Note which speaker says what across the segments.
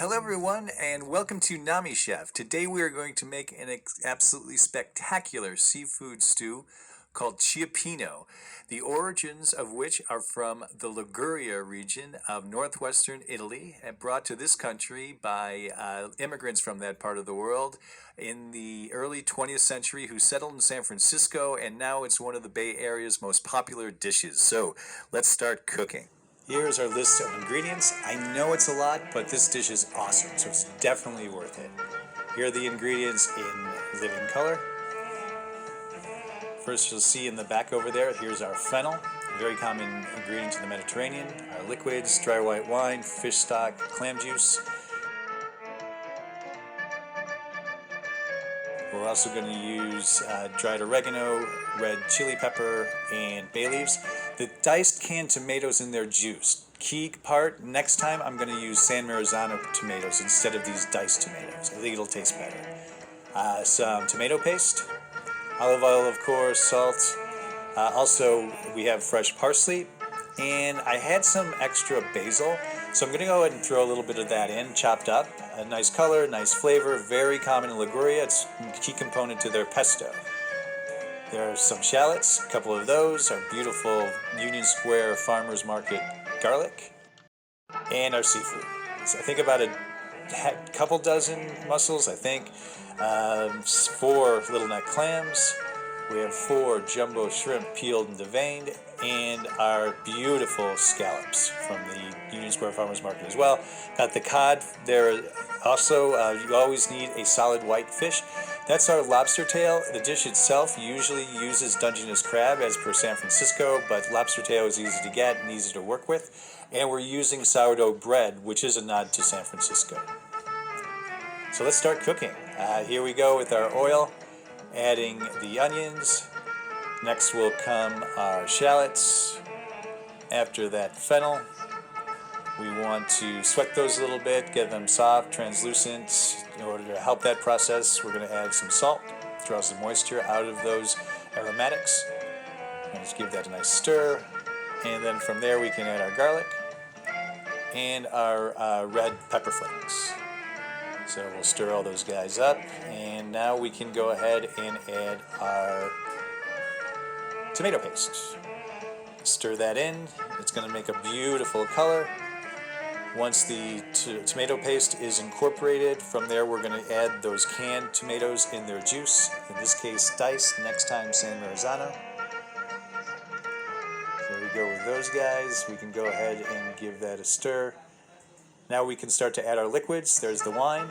Speaker 1: Hello everyone and welcome to Nami Chef. Today we are going to make an absolutely spectacular seafood stew called Cioppino, the origins of which are from the Liguria region of northwestern Italy and brought to this country by immigrants from that part of the world in the early 20th century who settled in San Francisco, and now it's one of the Bay Area's most popular dishes. So let's start cooking. Here's our list of ingredients. I know it's a lot, but this dish is awesome, so it's definitely worth it. Here are the ingredients in living color. First, you'll see in the back over there, here's our fennel, a very common ingredient in the Mediterranean. Our liquids, dry white wine, fish stock, clam juice. We're also going to use dried oregano, red chili pepper, and bay leaves. The diced canned tomatoes in their juice. Key part, next time I'm going to use San Marzano tomatoes instead of these diced tomatoes. I think it'll taste better. Some tomato paste, olive oil of course, salt. Also we have fresh parsley, and I had some extra basil, so I'm going to go ahead and throw a little bit of that in, chopped up. A nice color, nice flavor, very common in Liguria. It's a key component to their pesto. There are some shallots, a couple of those, our beautiful Union Square Farmers Market garlic, and our seafood. So I think about a couple dozen mussels, I think, 4 little neck clams. We have 4 jumbo shrimp peeled and deveined, and our beautiful scallops from the Union Square Farmers Market as well. Got the cod there also. You always need a solid white fish. That's our lobster tail. The dish itself usually uses Dungeness crab as per San Francisco, but lobster tail is easy to get and easy to work with. And we're using sourdough bread, which is a nod to San Francisco. So let's start cooking. Here we go with our oil. Adding the onions. Next will come our shallots. After that, fennel. We want to sweat those a little bit, get them soft, translucent. In order to help that process, we're going to add some salt, draw some moisture out of those aromatics. And just give that a nice stir. And then from there we can add our garlic and our red pepper flakes. So we'll stir all those guys up, and now we can go ahead and add our tomato paste. Stir that in. It's going to make a beautiful color. Once the tomato paste is incorporated, from there we're going to add those canned tomatoes in their juice. In this case, diced, next time San Marzano. There we go with those guys. We can go ahead and give that a stir. Now we can start to add our liquids. There's the wine.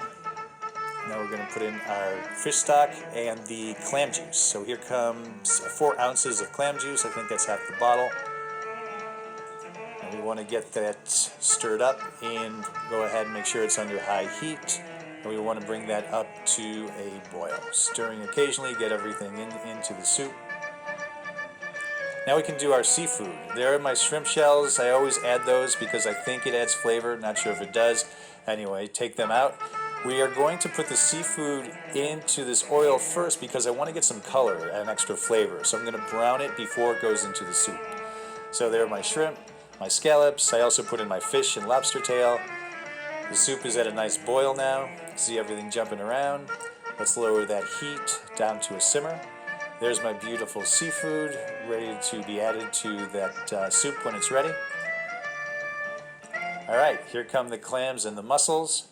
Speaker 1: Now we're going to put in our fish stock and the clam juice. So here comes 4 ounces of clam juice. I think that's half the bottle. And we want to get that stirred up and go ahead and make sure it's under high heat. And we want to bring that up to a boil. Stirring occasionally, get everything into the soup. Now we can do our seafood. There are my shrimp shells. I always add those because I think it adds flavor. Not sure if it does. Anyway, take them out. We are going to put the seafood into this oil first because I want to get some color and extra flavor. So I'm going to brown it before it goes into the soup. So there are my shrimp, my scallops. I also put in my fish and lobster tail. The soup is at a nice boil now. See everything jumping around. Let's lower that heat down to a simmer. There's my beautiful seafood ready to be added to that soup when it's ready. Alright, here come the clams and the mussels.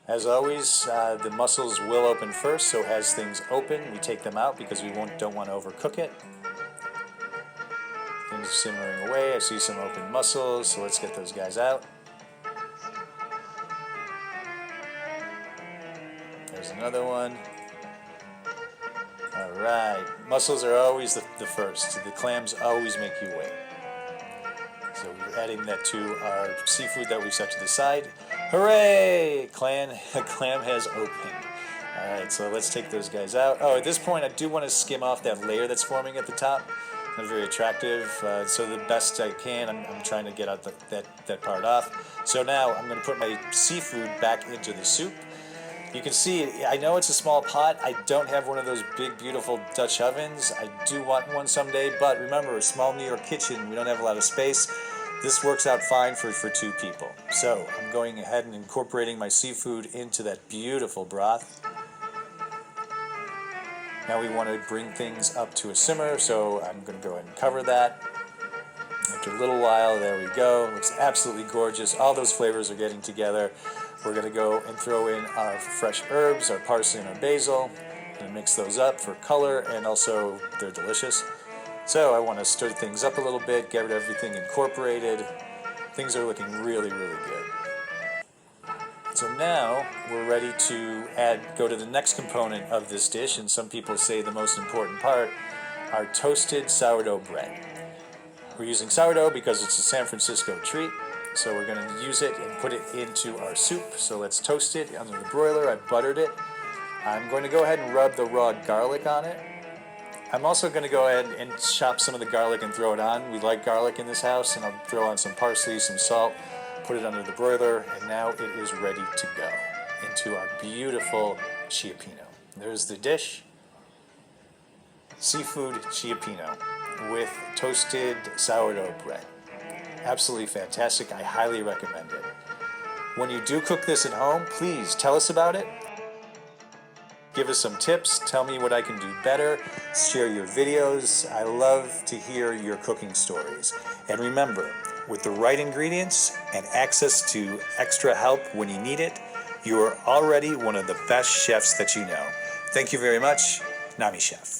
Speaker 1: As always, the mussels will open first, so as things open, we take them out because we don't want to overcook it. Things are simmering away. I see some open mussels, so let's get those guys out. There's another one. Alright, mussels are always the first. The clams always make you wait. So we're adding that to our seafood that we set to the side. Hooray! A clam has opened. Alright, so let's take those guys out. Oh, at this point I do want to skim off that layer that's forming at the top. Not very attractive, so the best I can, I'm trying to get out that part off. So now I'm going to put my seafood back into the soup. You can see, I know it's a small pot. I don't have one of those big, beautiful Dutch ovens. I do want one someday, but remember, a small New York kitchen, we don't have a lot of space. This works out fine for 2 people. So I'm going ahead and incorporating my seafood into that beautiful broth. Now we want to bring things up to a simmer, so I'm going to go ahead and cover that. After a little while, there we go. It looks absolutely gorgeous. All those flavors are getting together. We're going to go and throw in our fresh herbs, our parsley and our basil, and mix those up for color, and also they're delicious. So I want to stir things up a little bit, get everything incorporated. Things are looking really, really good. So now we're ready to go to the next component of this dish, and some people say the most important part, our toasted sourdough bread. We're using sourdough because it's a San Francisco treat, so we're going to use it and put it into our soup. So let's toast it under the broiler. I buttered it. I'm going to go ahead and rub the raw garlic on it. I'm also going to go ahead and chop some of the garlic and throw it on. We like garlic in this house, and I'll throw on some parsley, some salt, put it under the broiler, and now it is ready to go into our beautiful Cioppino. There's the dish, seafood Cioppino with toasted sourdough bread. Absolutely fantastic. I highly recommend it. When you do cook this at home, please tell us about it. Give us some tips. Tell me what I can do better. Share your videos. I love to hear your cooking stories. And remember, with the right ingredients and access to extra help when you need it, you are already one of the best chefs that you know. Thank you very much. Nami Chef.